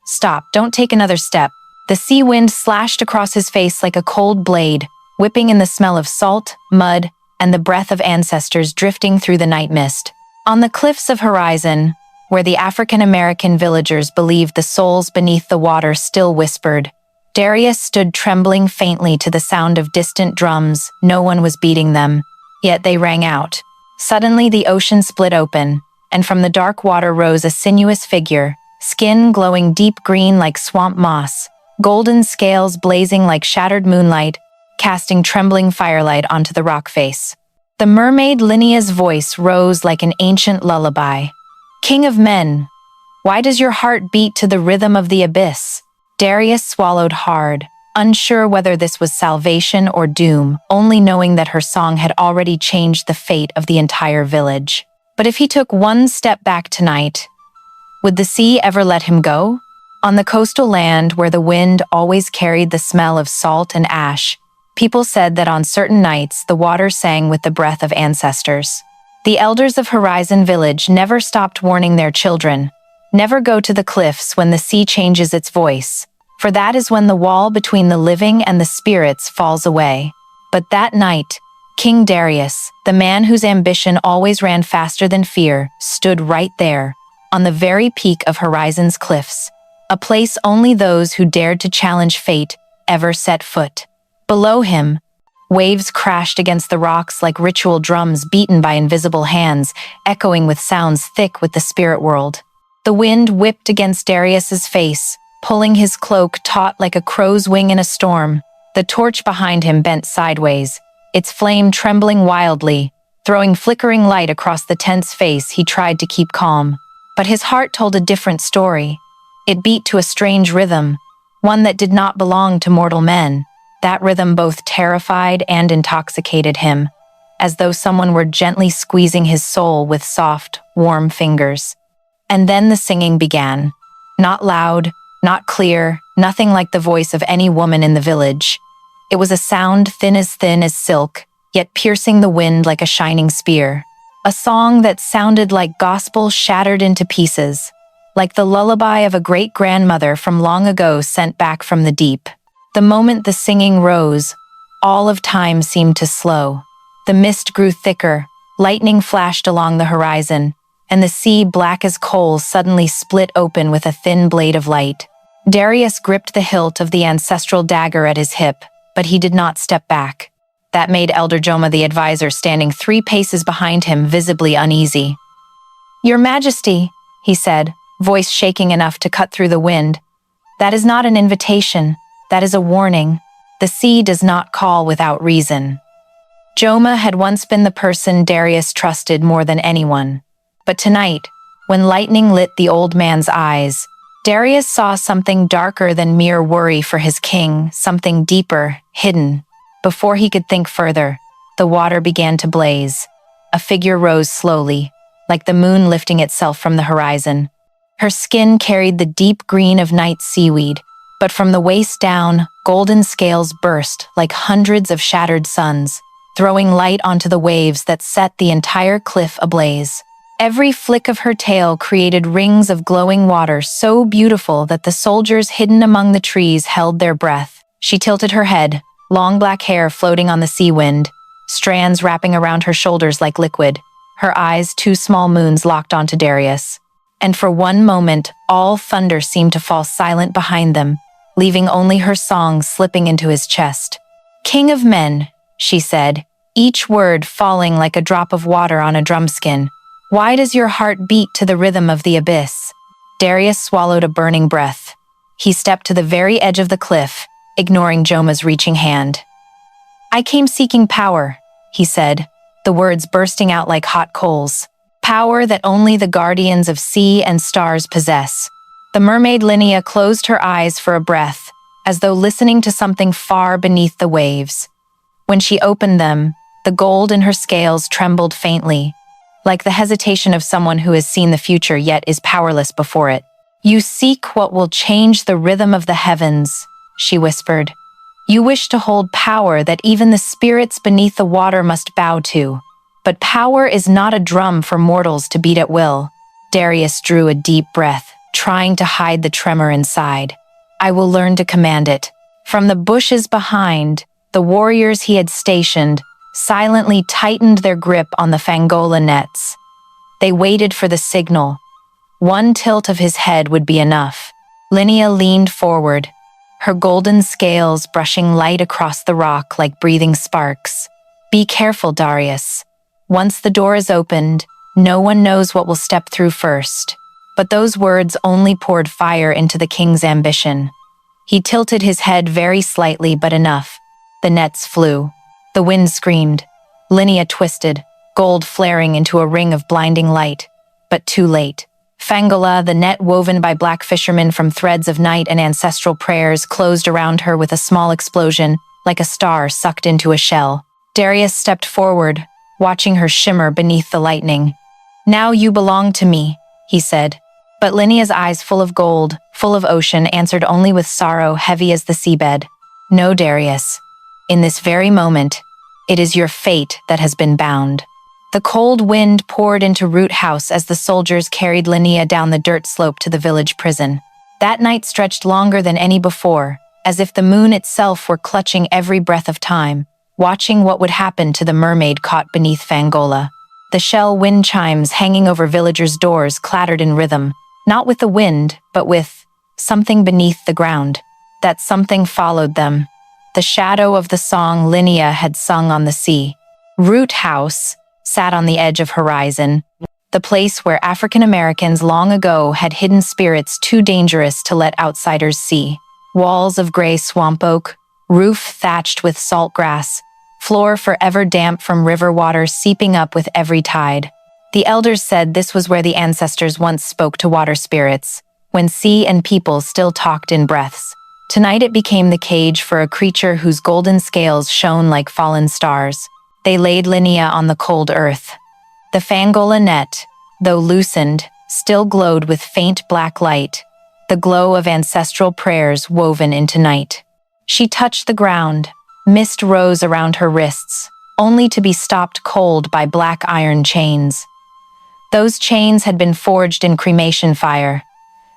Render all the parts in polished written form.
Stop, don't take another step. The sea wind slashed across his face like a cold blade, whipping in the smell of salt, mud, and the breath of ancestors drifting through the night mist. On the cliffs of Horizon, where the African-American villagers believed the souls beneath the water still whispered, Darius stood trembling faintly to the sound of distant drums. No one was beating them, yet they rang out. Suddenly the ocean split open, and from the dark water rose a sinuous figure, skin glowing deep green like swamp moss, golden scales blazing like shattered moonlight, casting trembling firelight onto the rock face. The mermaid Linnea's voice rose like an ancient lullaby. "King of men, why does your heart beat to the rhythm of the abyss?" Darius swallowed hard, unsure whether this was salvation or doom, only knowing that her song had already changed the fate of the entire village. But if he took one step back tonight, would the sea ever let him go? On the coastal land where the wind always carried the smell of salt and ash, people said that on certain nights the water sang with the breath of ancestors. The elders of Horizon Village never stopped warning their children, never go to the cliffs when the sea changes its voice, for that is when the wall between the living and the spirits falls away. But that night, King Darius, the man whose ambition always ran faster than fear, stood right there, on the very peak of Horizon's cliffs, a place only those who dared to challenge fate ever set foot. Below him, waves crashed against the rocks like ritual drums beaten by invisible hands, echoing with sounds thick with the spirit world. The wind whipped against Darius's face, pulling his cloak taut like a crow's wing in a storm. The torch behind him bent sideways, its flame trembling wildly, throwing flickering light across the tense face. He tried to keep calm, but his heart told a different story. It beat to a strange rhythm, one that did not belong to mortal men. That rhythm both terrified and intoxicated him, as though someone were gently squeezing his soul with soft, warm fingers. And then the singing began. Not loud, not clear, nothing like the voice of any woman in the village. It was a sound thin as silk, yet piercing the wind like a shining spear. A song that sounded like gospel shattered into pieces, like the lullaby of a great-grandmother from long ago sent back from the deep. The moment the singing rose, all of time seemed to slow. The mist grew thicker, lightning flashed along the horizon, and the sea, black as coal, suddenly split open with a thin blade of light. Darius gripped the hilt of the ancestral dagger at his hip, but he did not step back. That made Elder Joma the advisor, standing 3 paces behind him, visibly uneasy. "Your Majesty," he said, voice shaking enough to cut through the wind, "that is not an invitation, that is a warning. The sea does not call without reason." Joma had once been the person Darius trusted more than anyone. But tonight, when lightning lit the old man's eyes, Darius saw something darker than mere worry for his king, something deeper, hidden. Before he could think further, the water began to blaze. A figure rose slowly, like the moon lifting itself from the horizon. Her skin carried the deep green of night seaweed, but from the waist down, golden scales burst like hundreds of shattered suns, throwing light onto the waves that set the entire cliff ablaze. Every flick of her tail created rings of glowing water so beautiful that the soldiers hidden among the trees held their breath. She tilted her head, long black hair floating on the sea wind, strands wrapping around her shoulders like liquid, her eyes 2 small moons locked onto Darius. And for one moment, all thunder seemed to fall silent behind them, leaving only her song slipping into his chest. "King of men," she said, each word falling like a drop of water on a drumskin. "Why does your heart beat to the rhythm of the abyss?" Darius swallowed a burning breath. He stepped to the very edge of the cliff, ignoring Joma's reaching hand. "I came seeking power," he said, the words bursting out like hot coals. "Power that only the guardians of sea and stars possess." The mermaid Linnea closed her eyes for a breath, as though listening to something far beneath the waves. When she opened them, the gold in her scales trembled faintly, like the hesitation of someone who has seen the future yet is powerless before it. "You seek what will change the rhythm of the heavens," she whispered. "You wish to hold power that even the spirits beneath the water must bow to. But power is not a drum for mortals to beat at will." Darius drew a deep breath, trying to hide the tremor inside. I will learn to command it. From the bushes behind, the warriors he had stationed silently tightened their grip on the fangola nets. They waited for the signal. One tilt of his head would be enough. Linnea leaned forward, her golden scales brushing light across the rock like breathing sparks. Be careful, Darius. Once the door is opened, no one knows what will step through first. But those words only poured fire into the king's ambition. He tilted his head very slightly, but enough. The nets flew. The wind screamed. Linnea twisted, gold flaring into a ring of blinding light. But too late. Fangola, the net woven by black fishermen from threads of night and ancestral prayers, closed around her with a small explosion, like a star sucked into a shell. Darius stepped forward, watching her shimmer beneath the lightning. Now you belong to me, he said. But Linnea's eyes, full of gold, full of ocean, answered only with sorrow heavy as the seabed. No, Darius. In this very moment, it is your fate that has been bound. The cold wind poured into Root House as the soldiers carried Linnea down the dirt slope to the village prison. That night stretched longer than any before, as if the moon itself were clutching every breath of time, watching what would happen to the mermaid caught beneath Fangola. The shell wind chimes hanging over villagers' doors clattered in rhythm, not with the wind, but with something beneath the ground. That something followed them, the shadow of the song Linnea had sung on the sea. Root House sat on the edge of horizon, the place where African Americans long ago had hidden spirits too dangerous to let outsiders see. Walls of gray swamp oak, roof thatched with salt grass, floor forever damp from river water seeping up with every tide. The elders said this was where the ancestors once spoke to water spirits, when sea and people still talked in breaths. Tonight it became the cage for a creature whose golden scales shone like fallen stars. They laid Linnea on the cold earth. The Fangola net, though loosened, still glowed with faint black light, the glow of ancestral prayers woven into night. She touched the ground. Mist rose around her wrists, only to be stopped cold by black iron chains. Those chains had been forged in cremation fire,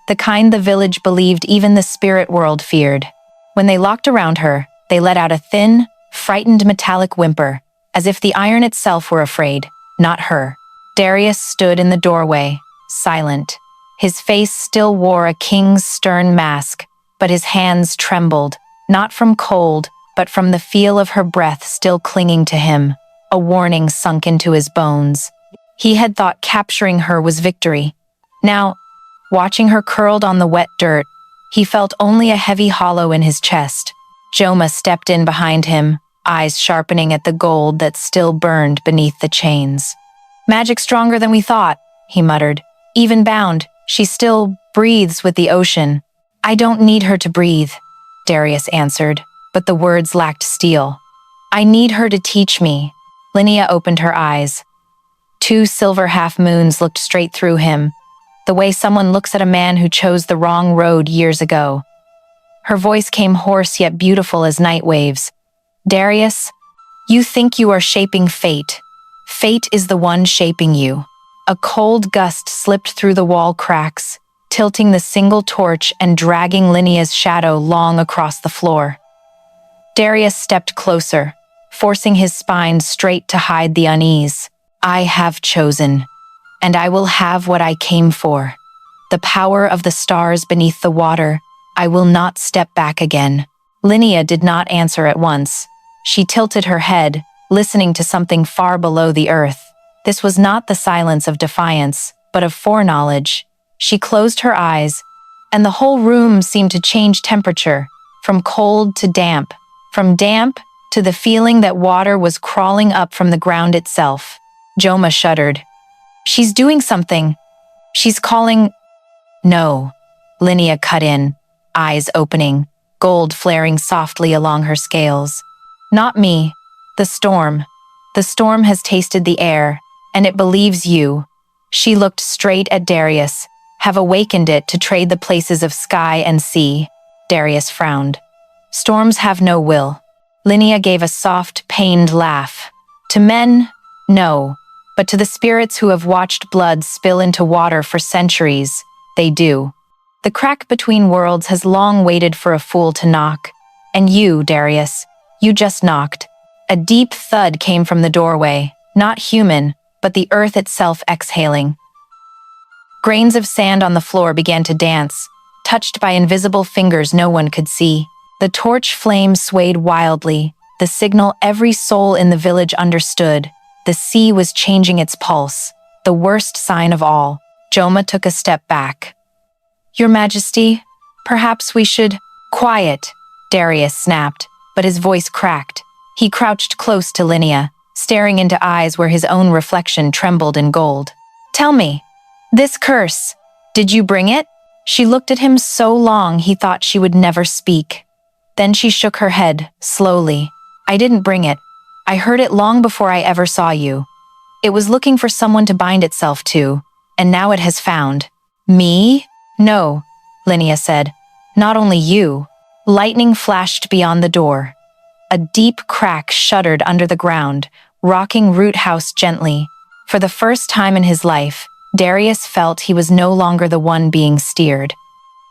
the kind the village believed even the spirit world feared. When they locked around her, they let out a thin, frightened metallic whimper, as if the iron itself were afraid, not her. Darius stood in the doorway, silent. His face still wore a king's stern mask, but his hands trembled, not from cold, but from the feel of her breath still clinging to him. A warning sunk into his bones. He had thought capturing her was victory. Now, watching her curled on the wet dirt, he felt only a heavy hollow in his chest. Joma stepped in behind him, eyes sharpening at the gold that still burned beneath the chains. Magic stronger than we thought, he muttered. Even bound, she still breathes with the ocean. I don't need her to breathe, Darius answered, but the words lacked steel. I need her to teach me. Linnea opened her eyes. 2 silver half-moons looked straight through him, the way someone looks at a man who chose the wrong road years ago. Her voice came hoarse yet beautiful as night waves. Darius, you think you are shaping fate. Fate is the one shaping you. A cold gust slipped through the wall cracks, tilting the single torch and dragging Linnea's shadow long across the floor. Darius stepped closer, forcing his spine straight to hide the unease. I have chosen, and I will have what I came for. The power of the stars beneath the water. I will not step back again. Linnea did not answer at once. She tilted her head, listening to something far below the earth. This was not the silence of defiance, but of foreknowledge. She closed her eyes, and the whole room seemed to change temperature, from cold to damp, from damp to the feeling that water was crawling up from the ground itself. Joma shuddered. She's doing something. She's calling. No, Linnea cut in, eyes opening, gold flaring softly along her scales. Not me. The storm. The storm has tasted the air, and it believes you. She looked straight at Darius, have awakened it to trade the places of sky and sea. Darius frowned. Storms have no will. Linnea gave a soft, pained laugh. To men, no. But to the spirits who have watched blood spill into water for centuries, they do. The crack between worlds has long waited for a fool to knock. And you, Darius, you just knocked. A deep thud came from the doorway, not human, but the earth itself exhaling. Grains of sand on the floor began to dance, touched by invisible fingers no one could see. The torch flame swayed wildly, the signal every soul in the village understood. The sea was changing its pulse, the worst sign of all. Joma took a step back. "Your Majesty, perhaps we should—" "Quiet," Darius snapped, but his voice cracked. He crouched close to Linnea, staring into eyes where his own reflection trembled in gold. "Tell me, this curse, did you bring it?" She looked at him so long he thought she would never speak. Then she shook her head, slowly. "I didn't bring it. I heard it long before I ever saw you. It was looking for someone to bind itself to, and now it has found. Me? No," Linnea said. "Not only you." Lightning flashed beyond the door. A deep crack shuddered under the ground, rocking Root House gently. For the first time in his life, Darius felt he was no longer the one being steered.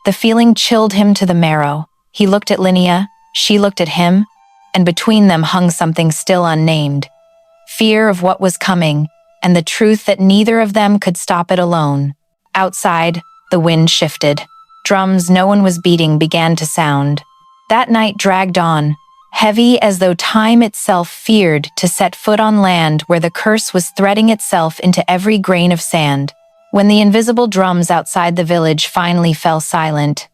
The feeling chilled him to the marrow. He looked at Linnea, she looked at him, and between them hung something still unnamed. Fear of what was coming, and the truth that neither of them could stop it alone. Outside, the wind shifted. Drums no one was beating began to sound. That night dragged on, heavy as though time itself feared to set foot on land where the curse was threading itself into every grain of sand. When the invisible drums outside the village finally fell silent,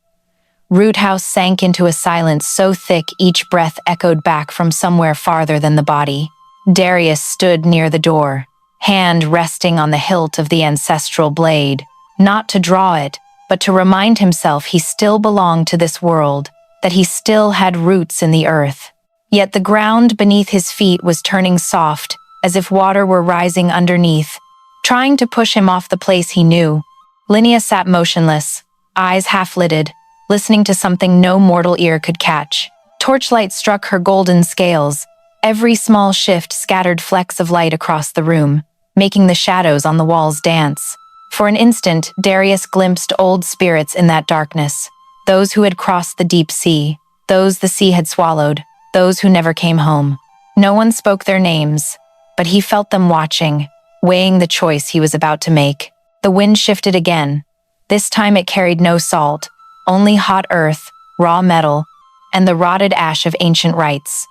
Root House sank into a silence so thick each breath echoed back from somewhere farther than the body. Darius stood near the door, hand resting on the hilt of the ancestral blade, not to draw it, but to remind himself he still belonged to this world, that he still had roots in the earth. Yet the ground beneath his feet was turning soft, as if water were rising underneath, trying to push him off the place he knew. Linnea sat motionless, eyes half-lidded, listening to something no mortal ear could catch. Torchlight struck her golden scales. Every small shift scattered flecks of light across the room, making the shadows on the walls dance. For an instant, Darius glimpsed old spirits in that darkness. Those who had crossed the deep sea, those the sea had swallowed, those who never came home. No one spoke their names, but he felt them watching, weighing the choice he was about to make. The wind shifted again. This time it carried no salt, only hot earth, raw metal, and the rotted ash of ancient rites.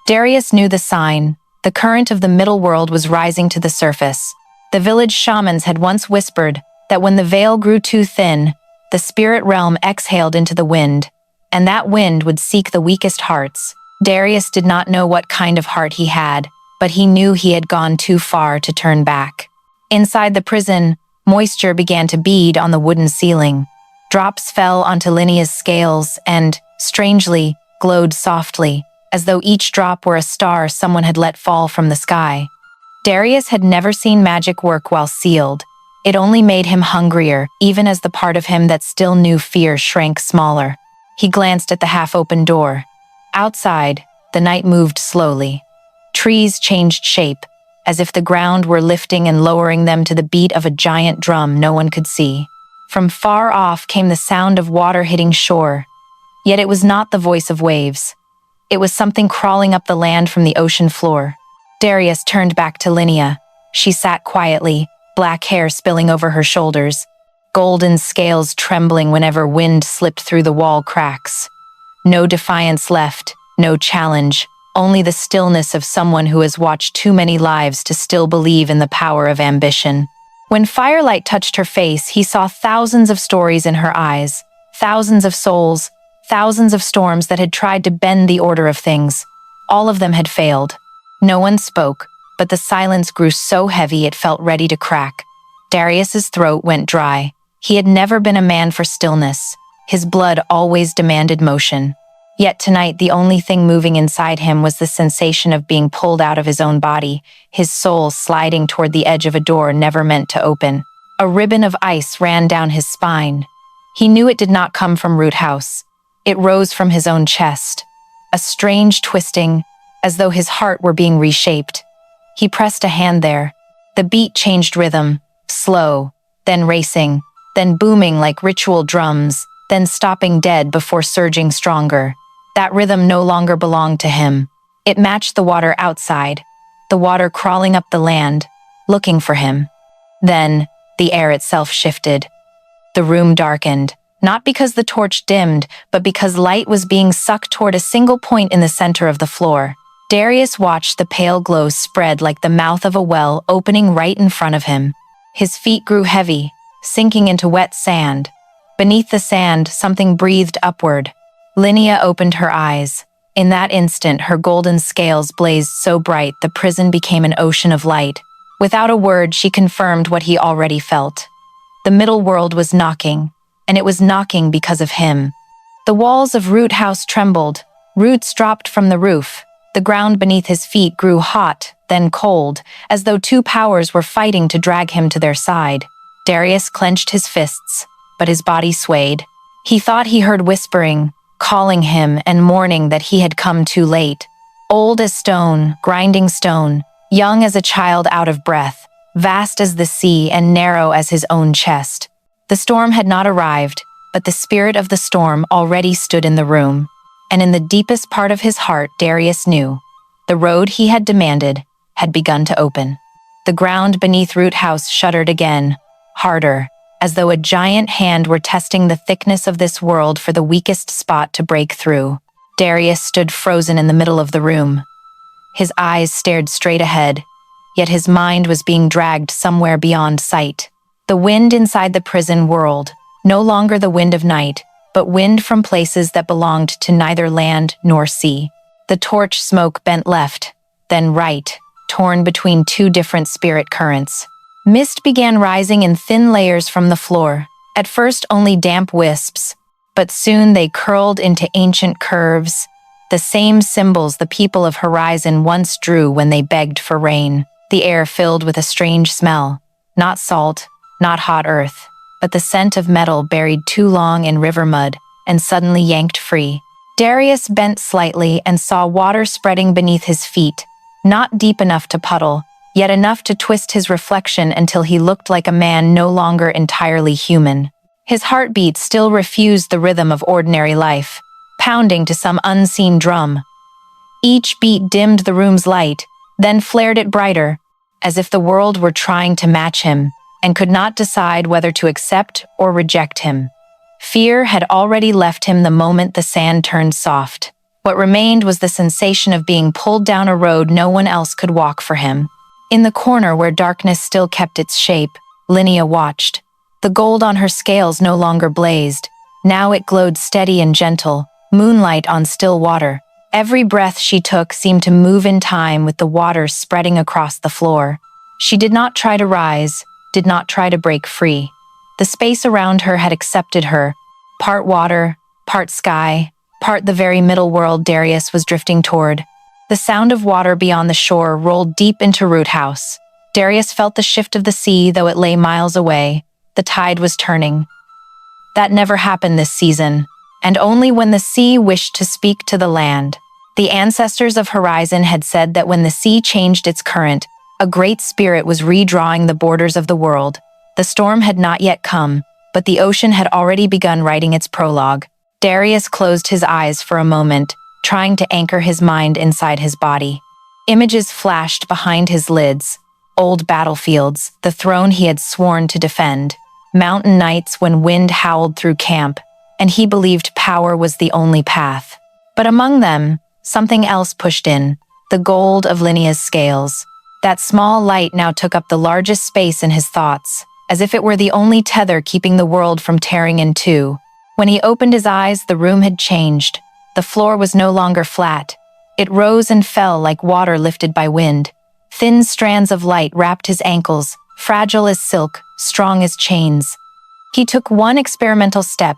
Darius knew the sign. The current of the middle world was rising to the surface. The village shamans had once whispered that when the veil grew too thin, the spirit realm exhaled into the wind, and that wind would seek the weakest hearts. Darius did not know what kind of heart he had, but he knew he had gone too far to turn back. Inside the prison, moisture began to bead on the wooden ceiling. Drops fell onto Linnea's scales and, strangely, glowed softly, as though each drop were a star someone had let fall from the sky. Darius had never seen magic work while sealed. It only made him hungrier, even as the part of him that still knew fear shrank smaller. He glanced at the half-open door. Outside, the night moved slowly. Trees changed shape, as if the ground were lifting and lowering them to the beat of a giant drum no one could see. From far off came the sound of water hitting shore. Yet it was not the voice of waves. It was something crawling up the land from the ocean floor. Darius turned back to Linnea. She sat quietly, black hair spilling over her shoulders, golden scales trembling whenever wind slipped through the wall cracks. No defiance left, no challenge, only the stillness of someone who has watched too many lives to still believe in the power of ambition. When firelight touched her face, he saw thousands of stories in her eyes, thousands of souls, thousands of storms that had tried to bend the order of things. All of them had failed. No one spoke, but the silence grew so heavy it felt ready to crack. Darius's throat went dry. He had never been a man for stillness. His blood always demanded motion. Yet tonight the only thing moving inside him was the sensation of being pulled out of his own body, his soul sliding toward the edge of a door never meant to open. A ribbon of ice ran down his spine. He knew it did not come from Root House. It rose from his own chest. A strange twisting, as though his heart were being reshaped. He pressed a hand there. The beat changed rhythm, slow, then racing. then booming like ritual drums, then stopping dead before surging stronger. That rhythm no longer belonged to him. It matched the water outside, the water crawling up the land, looking for him. Then, the air itself shifted. The room darkened, not because the torch dimmed, but because light was being sucked toward a single point in the center of the floor. Darius watched the pale glow spread like the mouth of a well opening right in front of him. His feet grew heavy, sinking into wet sand. Beneath the sand, something breathed upward. Linnea opened her eyes. In that instant, her golden scales blazed so bright the prison became an ocean of light. Without a word, she confirmed what he already felt. The middle world was knocking, and it was knocking because of him. The walls of Root House trembled. Roots dropped from the roof. The ground beneath his feet grew hot, then cold, as though two powers were fighting to drag him to their side. Darius clenched his fists, but his body swayed. He thought he heard whispering, calling him and mourning that he had come too late. Old as stone, grinding stone, young as a child out of breath, vast as the sea and narrow as his own chest. The storm had not arrived, but the spirit of the storm already stood in the room. And in the deepest part of his heart, Darius knew the road he had demanded had begun to open. The ground beneath Root House shuddered again, harder, as though a giant hand were testing the thickness of this world for the weakest spot to break through. Darius stood frozen in the middle of the room. His eyes stared straight ahead, yet his mind was being dragged somewhere beyond sight. The wind inside the prison whirled, no longer the wind of night, but wind from places that belonged to neither land nor sea. The torch smoke bent left, then right, torn between two different spirit currents. Mist began rising in thin layers from the floor, at first only damp wisps, but soon they curled into ancient curves, the same symbols the people of Horizon once drew when they begged for rain. The air filled with a strange smell, not salt, not hot earth, but the scent of metal buried too long in river mud and suddenly yanked free. Darius bent slightly and saw water spreading beneath his feet, not deep enough to puddle, yet enough to twist his reflection until he looked like a man no longer entirely human. His heartbeat still refused the rhythm of ordinary life, pounding to some unseen drum. Each beat dimmed the room's light, then flared it brighter, as if the world were trying to match him, and could not decide whether to accept or reject him. Fear had already left him the moment the sand turned soft. What remained was the sensation of being pulled down a road no one else could walk for him. In the corner where darkness still kept its shape, Linnea watched. The gold on her scales no longer blazed. Now it glowed steady and gentle, moonlight on still water. Every breath she took seemed to move in time with the water spreading across the floor. She did not try to rise, did not try to break free. The space around her had accepted her, part water, part sky, part the very middle world Darius was drifting toward. The sound of water beyond the shore rolled deep into Root House. Darius felt the shift of the sea, though it lay miles away. The tide was turning. That never happened this season, and only when the sea wished to speak to the land. The ancestors of Horizon had said that when the sea changed its current, a great spirit was redrawing the borders of the world. The storm had not yet come, but the ocean had already begun writing its prologue. Darius closed his eyes for a moment, trying to anchor his mind inside his body. Images flashed behind his lids. Old battlefields, the throne he had sworn to defend. Mountain nights when wind howled through camp, and he believed power was the only path. But among them, something else pushed in, the gold of Linnea's scales. That small light now took up the largest space in his thoughts, as if it were the only tether keeping the world from tearing in two. When he opened his eyes, the room had changed. The floor was no longer flat. It rose and fell like water lifted by wind. Thin strands of light wrapped his ankles, fragile as silk, strong as chains. He took one experimental step.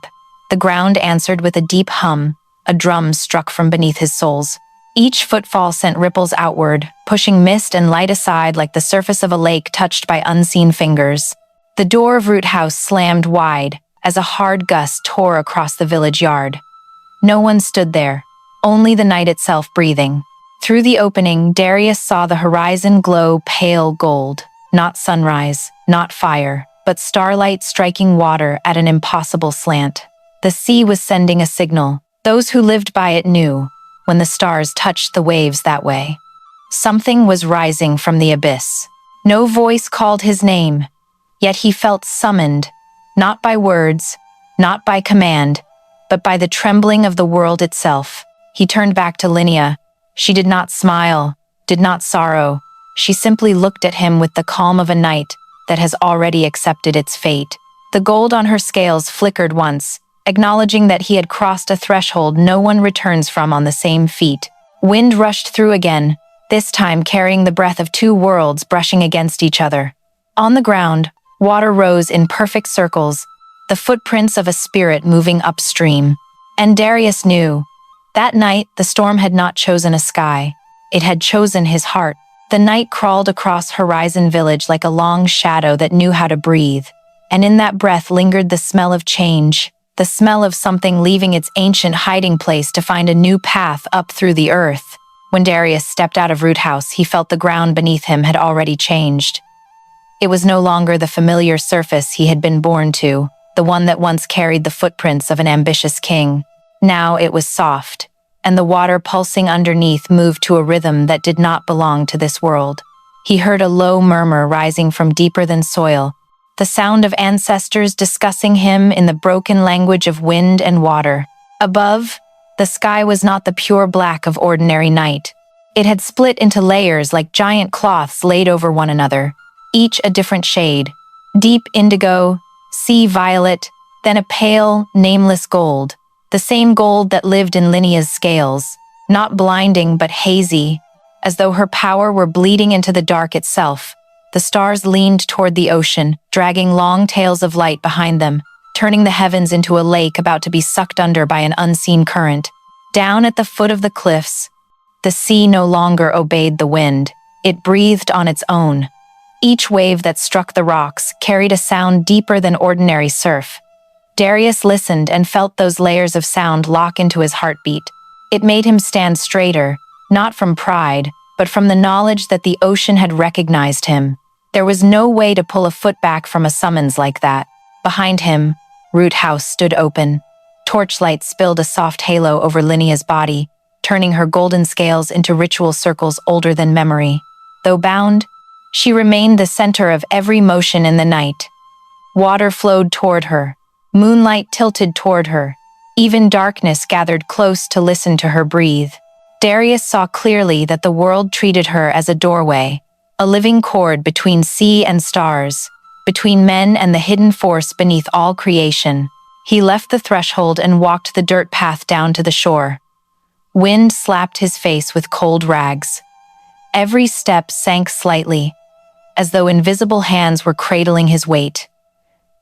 The ground answered with a deep hum. A drum struck from beneath his soles. Each footfall sent ripples outward, pushing mist and light aside like the surface of a lake touched by unseen fingers. The door of Root House slammed wide as a hard gust tore across the village yard. No one stood there, only the night itself breathing. Through the opening, Darius saw the horizon glow pale gold. Not sunrise, not fire, but starlight striking water at an impossible slant. The sea was sending a signal. Those who lived by it knew, when the stars touched the waves that way. Something was rising from the abyss. No voice called his name, yet he felt summoned, not by words, not by command, but by the trembling of the world itself. He turned back to Linnea. She did not smile, did not sorrow. She simply looked at him with the calm of a knight that has already accepted its fate. The gold on her scales flickered once, acknowledging that he had crossed a threshold no one returns from on the same feet. Wind rushed through again, this time carrying the breath of two worlds brushing against each other. On the ground, water rose in perfect circles, the footprints of a spirit moving upstream. And Darius knew. That night, the storm had not chosen a sky. It had chosen his heart. The night crawled across Horizon Village like a long shadow that knew how to breathe. And in that breath lingered the smell of change, the smell of something leaving its ancient hiding place to find a new path up through the earth. When Darius stepped out of Root House, he felt the ground beneath him had already changed. It was no longer the familiar surface he had been born to, the one that once carried the footprints of an ambitious king. Now it was soft, and the water pulsing underneath moved to a rhythm that did not belong to this world. He heard a low murmur rising from deeper than soil, the sound of ancestors discussing him in the broken language of wind and water. Above, the sky was not the pure black of ordinary night. It had split into layers like giant cloths laid over one another, each a different shade: deep indigo, sea violet, then a pale, nameless gold. The same gold that lived in Linnea's scales, not blinding but hazy, as though her power were bleeding into the dark itself. The stars leaned toward the ocean, dragging long tails of light behind them, turning the heavens into a lake about to be sucked under by an unseen current. Down at the foot of the cliffs, the sea no longer obeyed the wind. It breathed on its own. Each wave that struck the rocks carried a sound deeper than ordinary surf. Darius listened and felt those layers of sound lock into his heartbeat. It made him stand straighter, not from pride, but from the knowledge that the ocean had recognized him. There was no way to pull a foot back from a summons like that. Behind him, Root House stood open. Torchlight spilled a soft halo over Linnea's body, turning her golden scales into ritual circles older than memory. Though bound, she remained the center of every motion in the night. Water flowed toward her. Moonlight tilted toward her. Even darkness gathered close to listen to her breathe. Darius saw clearly that the world treated her as a doorway, a living cord between sea and stars, between men and the hidden force beneath all creation. He left the threshold and walked the dirt path down to the shore. Wind slapped his face with cold rags. Every step sank slightly, as though invisible hands were cradling his weight.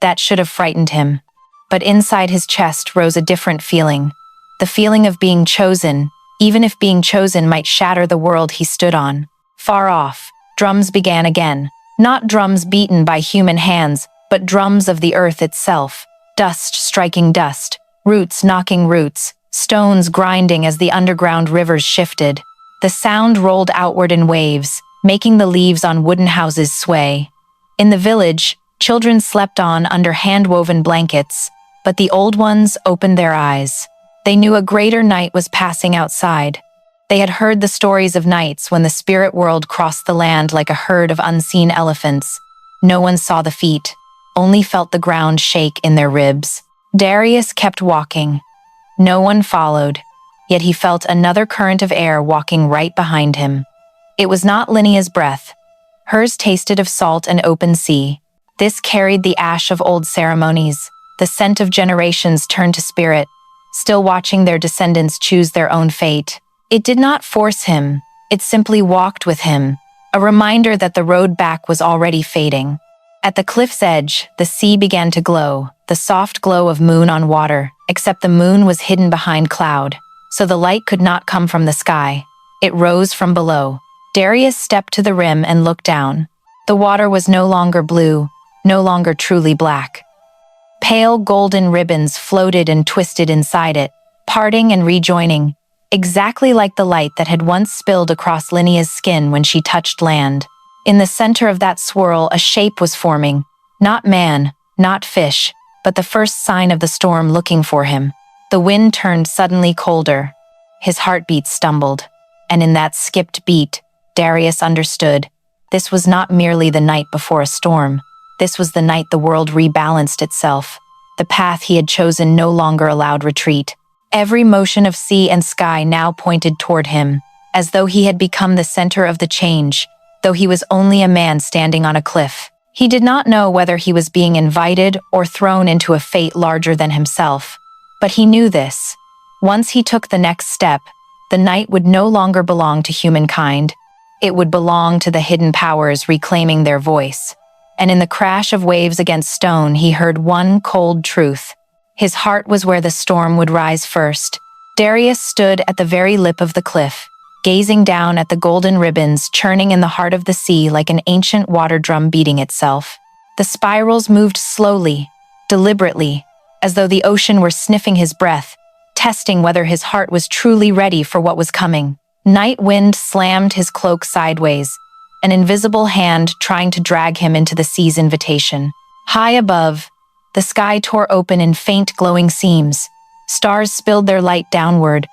That should have frightened him. But inside his chest rose a different feeling, the feeling of being chosen, even if being chosen might shatter the world he stood on. Far off, drums began again, not drums beaten by human hands, but drums of the earth itself, dust striking dust, roots knocking roots, stones grinding as the underground rivers shifted. The sound rolled outward in waves, making the leaves on wooden houses sway. In the village, children slept on under hand-woven blankets, but the old ones opened their eyes. They knew a greater night was passing outside. They had heard the stories of nights when the spirit world crossed the land like a herd of unseen elephants. No one saw the feet, only felt the ground shake in their ribs. Darius kept walking. No one followed, yet he felt another current of air walking right behind him. It was not Linnea's breath. Hers tasted of salt and open sea. This carried the ash of old ceremonies, the scent of generations turned to spirit, still watching their descendants choose their own fate. It did not force him, it simply walked with him, a reminder that the road back was already fading. At the cliff's edge, the sea began to glow, the soft glow of moon on water, except the moon was hidden behind cloud, so the light could not come from the sky. It rose from below. Darius stepped to the rim and looked down. The water was no longer blue, no longer truly black. Pale golden ribbons floated and twisted inside it, parting and rejoining, exactly like the light that had once spilled across Linnea's skin when she touched land. In the center of that swirl, a shape was forming, Not man, not fish, but the first sign of the storm looking for him. The wind turned suddenly colder. His heartbeat stumbled, and in that skipped beat, Darius understood. This was not merely the night before a storm. This was the night the world rebalanced itself. The path he had chosen no longer allowed retreat. Every motion of sea and sky now pointed toward him, as though he had become the center of the change, though he was only a man standing on a cliff. He did not know whether he was being invited or thrown into a fate larger than himself. But he knew this. Once he took the next step, the night would no longer belong to humankind. It would belong to the hidden powers reclaiming their voice. And in the crash of waves against stone, he heard one cold truth. His heart was where the storm would rise first. Darius stood at the very lip of the cliff, gazing down at the golden ribbons churning in the heart of the sea like an ancient water drum beating itself. The spirals moved slowly, deliberately, as though the ocean were sniffing his breath, testing whether his heart was truly ready for what was coming. Night wind slammed his cloak sideways, an invisible hand trying to drag him into the sea's invitation. High above, the sky tore open in faint glowing seams. Stars spilled their light downward,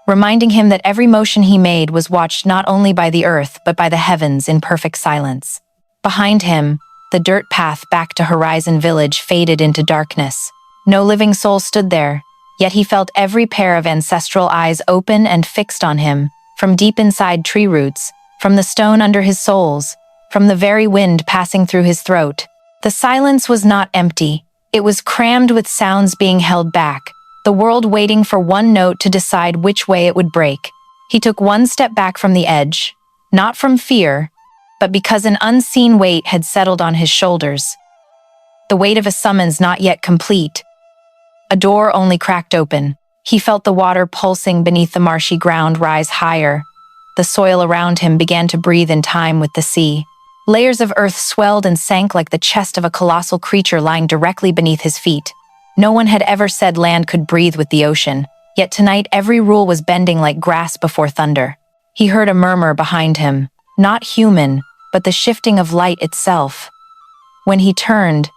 reminding him that every motion he made was watched not only by the earth but by the heavens in perfect silence. Behind him, the dirt path back to Horizon Village faded into darkness. No living soul stood there, yet he felt every pair of ancestral eyes open and fixed on him, from deep inside tree roots, from the stone under his soles, from the very wind passing through his throat. The silence was not empty. It was crammed with sounds being held back, the world waiting for one note to decide which way it would break. He took one step back from the edge, not from fear, but because an unseen weight had settled on his shoulders. The weight of a summons not yet complete. A door only cracked open. He felt the water pulsing beneath the marshy ground rise higher. The soil around him began to breathe in time with the sea. Layers of earth swelled and sank like the chest of a colossal creature lying directly beneath his feet. No one had ever said land could breathe with the ocean, yet tonight every rule was bending like grass before thunder. He heard a murmur behind him, not human, but the shifting of light itself. When he turned,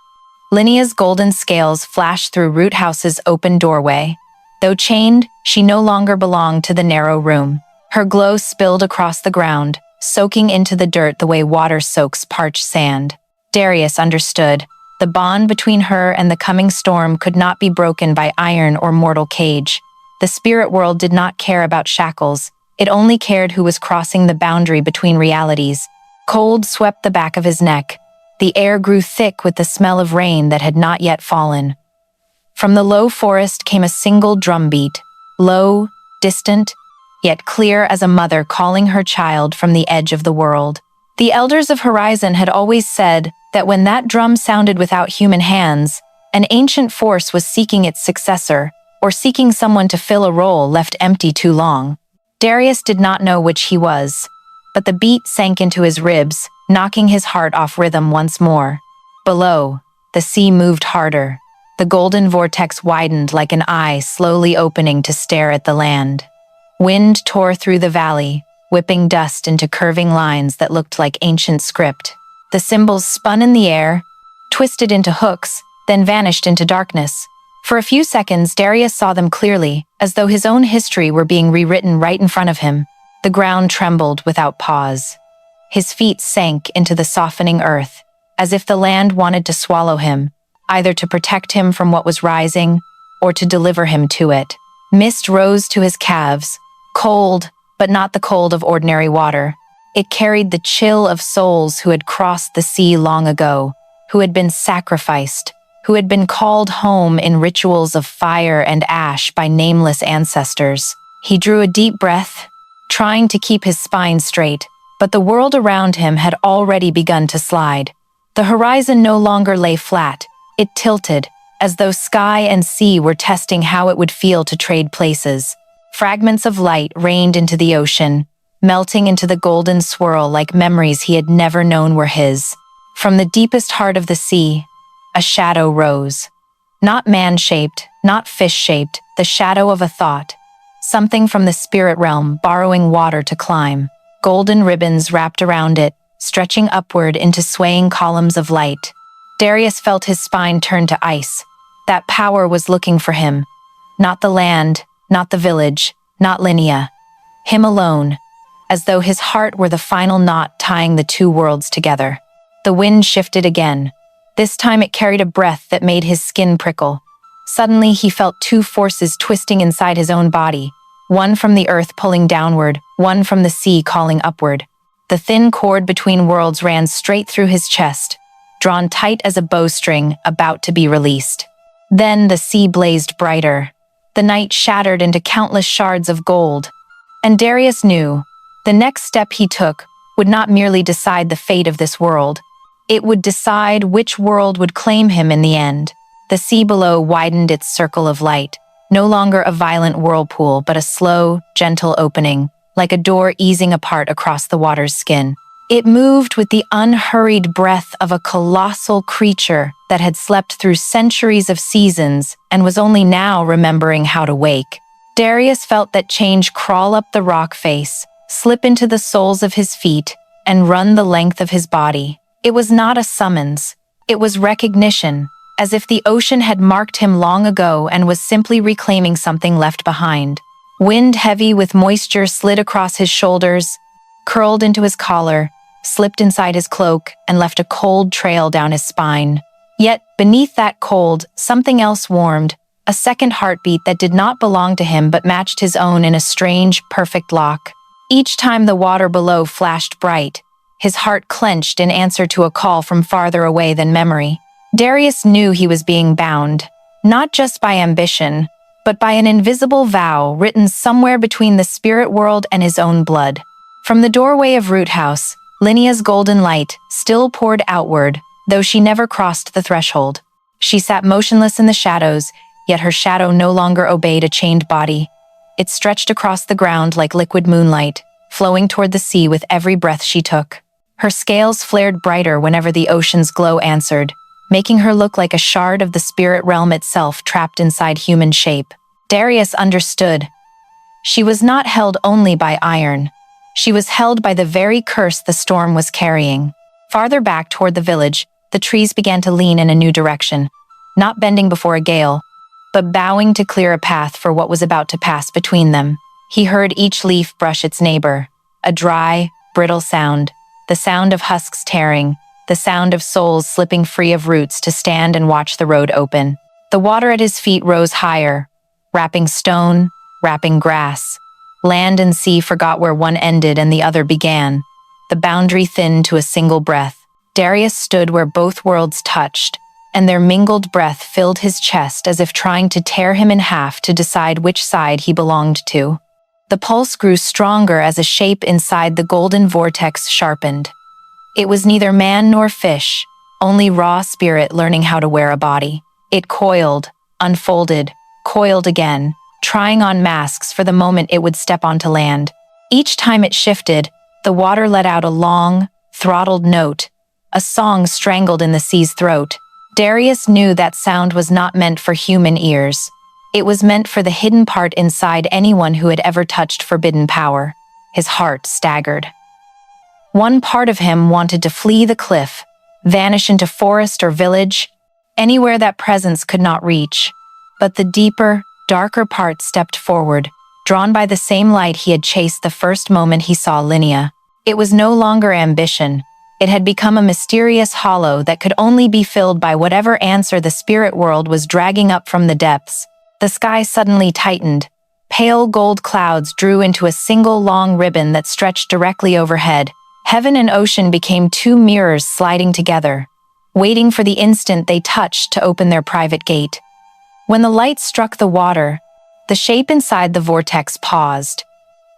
Linnea's golden scales flashed through Roothouse's open doorway. Though chained, she no longer belonged to the narrow room. Her glow spilled across the ground, soaking into the dirt the way water soaks parched sand. Darius understood. The bond between her and the coming storm could not be broken by iron or mortal cage. The spirit world did not care about shackles. It only cared who was crossing the boundary between realities. Cold swept the back of his neck. The air grew thick with the smell of rain that had not yet fallen. From the low forest came a single drumbeat, low, distant, yet clear as a mother calling her child from the edge of the world. The elders of Horizon had always said that when that drum sounded without human hands, an ancient force was seeking its successor, or seeking someone to fill a role left empty too long. Darius did not know which he was, but the beat sank into his ribs, knocking his heart off rhythm once more. Below, the sea moved harder. The golden vortex widened like an eye slowly opening to stare at the land. Wind tore through the valley, whipping dust into curving lines that looked like ancient script. The symbols spun in the air, twisted into hooks, then vanished into darkness. For a few seconds, Darius saw them clearly, as though his own history were being rewritten right in front of him. The ground trembled without pause. His feet sank into the softening earth, as if the land wanted to swallow him, either to protect him from what was rising, or to deliver him to it. Mist rose to his calves, cold, but not the cold of ordinary water. It carried the chill of souls who had crossed the sea long ago, who had been sacrificed, who had been called home in rituals of fire and ash by nameless ancestors. He drew a deep breath, trying to keep his spine straight, but the world around him had already begun to slide. The horizon no longer lay flat. It tilted, as though sky and sea were testing how it would feel to trade places. Fragments of light rained into the ocean, melting into the golden swirl like memories he had never known were his. From the deepest heart of the sea, a shadow rose. Not man-shaped, not fish-shaped, the shadow of a thought. Something from the spirit realm borrowing water to climb. Golden ribbons wrapped around it, stretching upward into swaying columns of light. Darius felt his spine turn to ice. That power was looking for him. Not the land, not the village, not Linnea. Him alone, as though his heart were the final knot tying the two worlds together. The wind shifted again. This time it carried a breath that made his skin prickle. Suddenly he felt two forces twisting inside his own body, one from the earth pulling downward, one from the sea calling upward. The thin cord between worlds ran straight through his chest, drawn tight as a bowstring about to be released. Then the sea blazed brighter. The night shattered into countless shards of gold. And Darius knew, the next step he took would not merely decide the fate of this world. It would decide which world would claim him in the end. The sea below widened its circle of light, no longer a violent whirlpool, but a slow, gentle opening, like a door easing apart across the water's skin. It moved with the unhurried breath of a colossal creature that had slept through centuries of seasons and was only now remembering how to wake. Darius felt that change crawl up the rock face, slip into the soles of his feet, and run the length of his body. It was not a summons. It was recognition, as if the ocean had marked him long ago and was simply reclaiming something left behind. Wind heavy with moisture slid across his shoulders, curled into his collar, slipped inside his cloak, and left a cold trail down his spine. Yet, beneath that cold, something else warmed, a second heartbeat that did not belong to him but matched his own in a strange, perfect lock. Each time the water below flashed bright, his heart clenched in answer to a call from farther away than memory. Darius knew he was being bound, not just by ambition, but by an invisible vow written somewhere between the spirit world and his own blood. From the doorway of Root House, Linnea's golden light still poured outward, though she never crossed the threshold. She sat motionless in the shadows, yet her shadow no longer obeyed a chained body. It stretched across the ground like liquid moonlight, flowing toward the sea with every breath she took. Her scales flared brighter whenever the ocean's glow answered, making her look like a shard of the spirit realm itself trapped inside human shape. Darius understood. She was not held only by iron. She was held by the very curse the storm was carrying. Farther back toward the village, the trees began to lean in a new direction, not bending before a gale, but bowing to clear a path for what was about to pass between them. He heard each leaf brush its neighbor, a dry, brittle sound, the sound of husks tearing, the sound of souls slipping free of roots to stand and watch the road open. The water at his feet rose higher, wrapping stone, wrapping grass. Land and sea forgot where one ended and the other began. The boundary thinned to a single breath. Darius stood where both worlds touched, and their mingled breath filled his chest as if trying to tear him in half to decide which side he belonged to. The pulse grew stronger as a shape inside the golden vortex sharpened. It was neither man nor fish, only raw spirit learning how to wear a body. It coiled, unfolded, coiled again, trying on masks for the moment it would step onto land. Each time it shifted, the water let out a long, throttled note, a song strangled in the sea's throat. Darius knew that sound was not meant for human ears. It was meant for the hidden part inside anyone who had ever touched forbidden power. His heart staggered. One part of him wanted to flee the cliff, vanish into forest or village, anywhere that presence could not reach. But the deeper, darker part stepped forward, drawn by the same light he had chased the first moment he saw Linnea. It was no longer ambition. It had become a mysterious hollow that could only be filled by whatever answer the spirit world was dragging up from the depths. The sky suddenly tightened. Pale gold clouds drew into a single long ribbon that stretched directly overhead. Heaven and ocean became two mirrors sliding together, waiting for the instant they touched to open their private gate. When the light struck the water, the shape inside the vortex paused.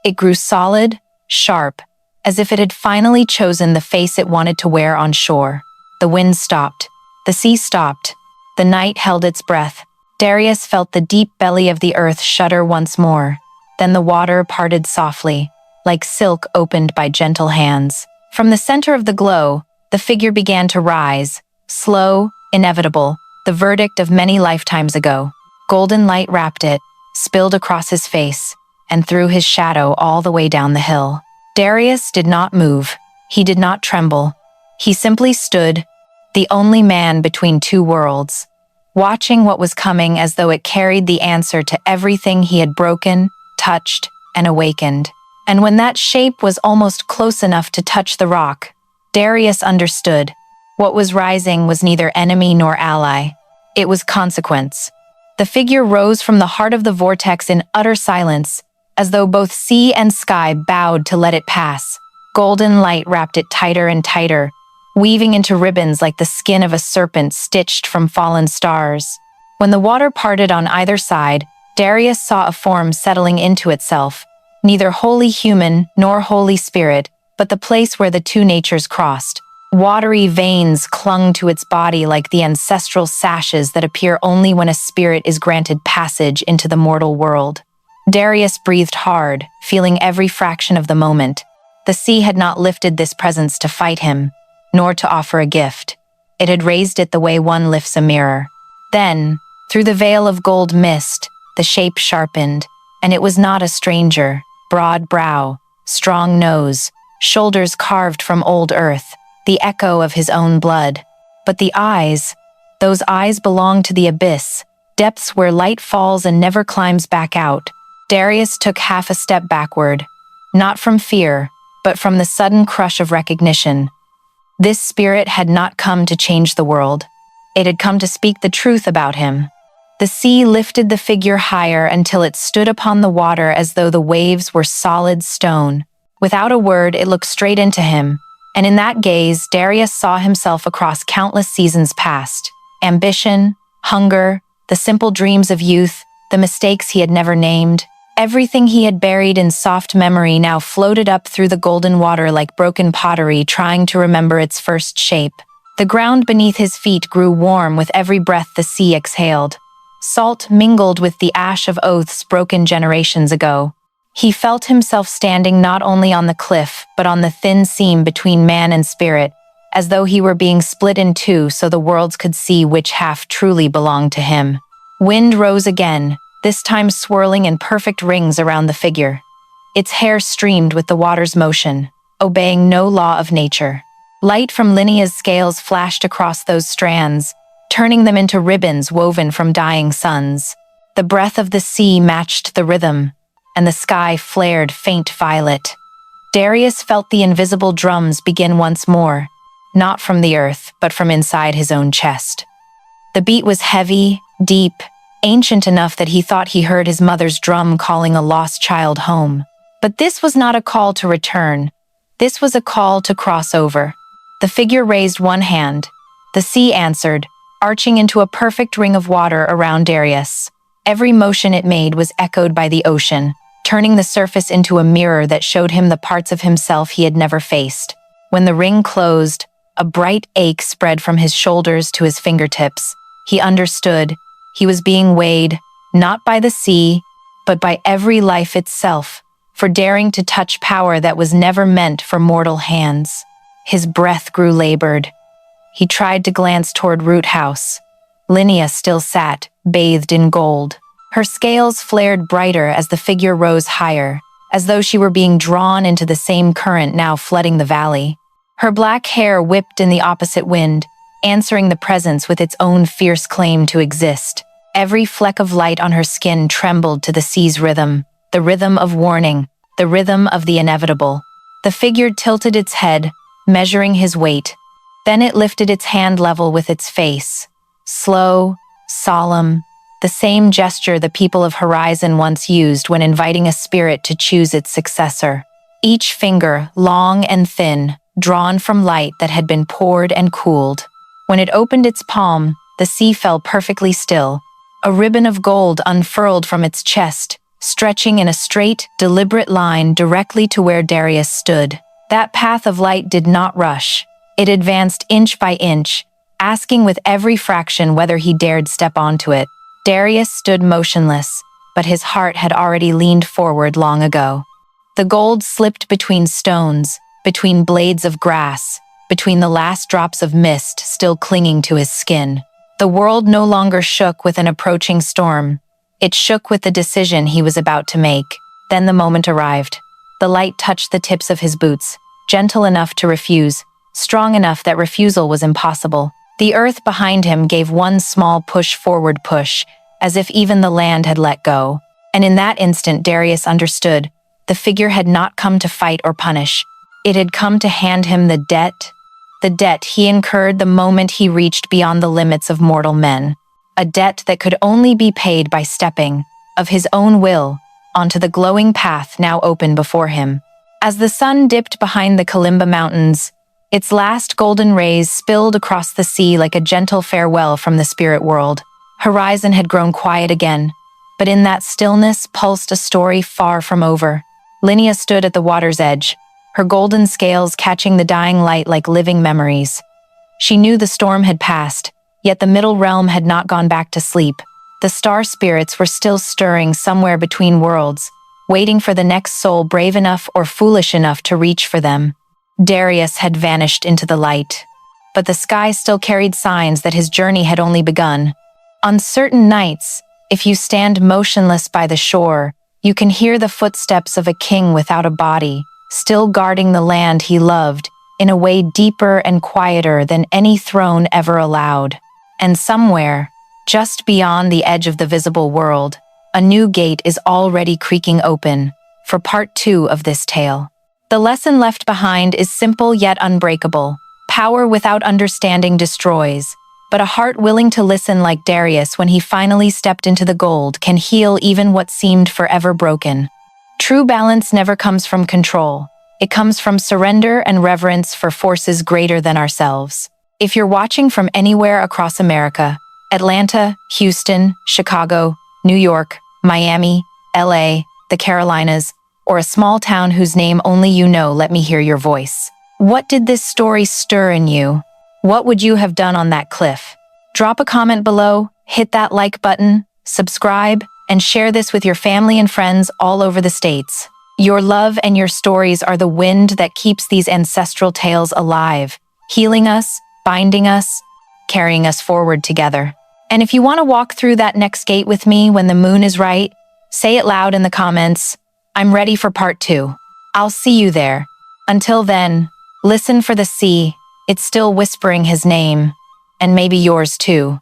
It grew solid, sharp, as if it had finally chosen the face it wanted to wear on shore. The wind stopped. The sea stopped. The night held its breath. Darius felt the deep belly of the earth shudder once more. Then the water parted softly, like silk opened by gentle hands. From the center of the glow, the figure began to rise, slow, inevitable, the verdict of many lifetimes ago. Golden light wrapped it, spilled across his face, and threw his shadow all the way down the hill. Darius did not move. He did not tremble. He simply stood, the only man between two worlds, watching what was coming as though it carried the answer to everything he had broken, touched, and awakened. And when that shape was almost close enough to touch the rock, Darius understood. What was rising was neither enemy nor ally. It was consequence. The figure rose from the heart of the vortex in utter silence, as though both sea and sky bowed to let it pass. Golden light wrapped it tighter and tighter, weaving into ribbons like the skin of a serpent stitched from fallen stars. When the water parted on either side, Darius saw a form settling into itself, neither wholly human nor wholly spirit, but the place where the two natures crossed. Watery veins clung to its body like the ancestral sashes that appear only when a spirit is granted passage into the mortal world. Darius breathed hard, feeling every fraction of the moment. The sea had not lifted this presence to fight him, nor to offer a gift. It had raised it the way one lifts a mirror. Then, through the veil of gold mist, the shape sharpened, and it was not a stranger. Broad brow, strong nose, shoulders carved from old earth, the echo of his own blood. But the eyes, those eyes belonged to the abyss, depths where light falls and never climbs back out. Darius took half a step backward, not from fear, but from the sudden crush of recognition. This spirit had not come to change the world. It had come to speak the truth about him. The sea lifted the figure higher until it stood upon the water as though the waves were solid stone. Without a word, it looked straight into him, and in that gaze, Darius saw himself across countless seasons past. Ambition, hunger, the simple dreams of youth, the mistakes he had never named. Everything he had buried in soft memory now floated up through the golden water like broken pottery trying to remember its first shape. The ground beneath his feet grew warm with every breath the sea exhaled. Salt mingled with the ash of oaths broken generations ago. He felt himself standing not only on the cliff, but on the thin seam between man and spirit, as though he were being split in two so the worlds could see which half truly belonged to him. Wind rose again, this time swirling in perfect rings around the figure. Its hair streamed with the water's motion, obeying no law of nature. Light from Linea's scales flashed across those strands, turning them into ribbons woven from dying suns. The breath of the sea matched the rhythm, and the sky flared faint violet. Darius felt the invisible drums begin once more, not from the earth, but from inside his own chest. The beat was heavy, deep, ancient enough that he thought he heard his mother's drum calling a lost child home. But this was not a call to return. This was a call to cross over. The figure raised one hand. The sea answered, arching into a perfect ring of water around Darius. Every motion it made was echoed by the ocean, turning the surface into a mirror that showed him the parts of himself he had never faced. When the ring closed, a bright ache spread from his shoulders to his fingertips. He understood. He was being weighed, not by the sea, but by every life itself, for daring to touch power that was never meant for mortal hands. His breath grew labored. He tried to glance toward Root House. Linea still sat, bathed in gold. Her scales flared brighter as the figure rose higher, as though she were being drawn into the same current now flooding the valley. Her black hair whipped in the opposite wind, answering the presence with its own fierce claim to exist. Every fleck of light on her skin trembled to the sea's rhythm, the rhythm of warning, the rhythm of the inevitable. The figure tilted its head, measuring his weight. Then it lifted its hand level with its face. Slow, solemn, the same gesture the people of Horizon once used when inviting a spirit to choose its successor. Each finger, long and thin, drawn from light that had been poured and cooled. When it opened its palm, the sea fell perfectly still. A ribbon of gold unfurled from its chest, stretching in a straight, deliberate line directly to where Darius stood. That path of light did not rush. It advanced inch by inch, asking with every fraction whether he dared step onto it. Darius stood motionless, but his heart had already leaned forward long ago. The gold slipped between stones, between blades of grass, between the last drops of mist still clinging to his skin. The world no longer shook with an approaching storm. It shook with the decision he was about to make. Then the moment arrived. The light touched the tips of his boots, gentle enough to refuse, strong enough that refusal was impossible. The earth behind him gave one small forward push, as if even the land had let go. And in that instant, Darius understood. The figure had not come to fight or punish. It had come to hand him the debt he incurred the moment he reached beyond the limits of mortal men. A debt that could only be paid by stepping, of his own will, onto the glowing path now open before him. As the sun dipped behind the Kalimba Mountains, its last golden rays spilled across the sea like a gentle farewell from the spirit world. Horizon had grown quiet again, but in that stillness pulsed a story far from over. Linnea stood at the water's edge, her golden scales catching the dying light like living memories. She knew the storm had passed, yet the middle realm had not gone back to sleep. The star spirits were still stirring somewhere between worlds, waiting for the next soul brave enough or foolish enough to reach for them. Darius had vanished into the light, but the sky still carried signs that his journey had only begun. On certain nights, if you stand motionless by the shore, you can hear the footsteps of a king without a body, still guarding the land he loved, in a way deeper and quieter than any throne ever allowed. And somewhere, just beyond the edge of the visible world, a new gate is already creaking open, for part 2 of this tale. The lesson left behind is simple yet unbreakable. Power without understanding destroys, but a heart willing to listen like Darius when he finally stepped into the gold can heal even what seemed forever broken. True balance never comes from control. It comes from surrender and reverence for forces greater than ourselves. If you're watching from anywhere across America, Atlanta, Houston, Chicago, New York, Miami, LA, the Carolinas, or a small town whose name only you know, let me hear your voice. What did this story stir in you? What would you have done on that cliff? Drop a comment below, hit that like button, subscribe, and share this with your family and friends all over the states. Your love and your stories are the wind that keeps these ancestral tales alive, healing us, binding us, carrying us forward together. And if you want to walk through that next gate with me when the moon is right, say it loud in the comments. I'm ready for part 2. I'll see you there. Until then, listen for the sea. It's still whispering his name, and maybe yours too.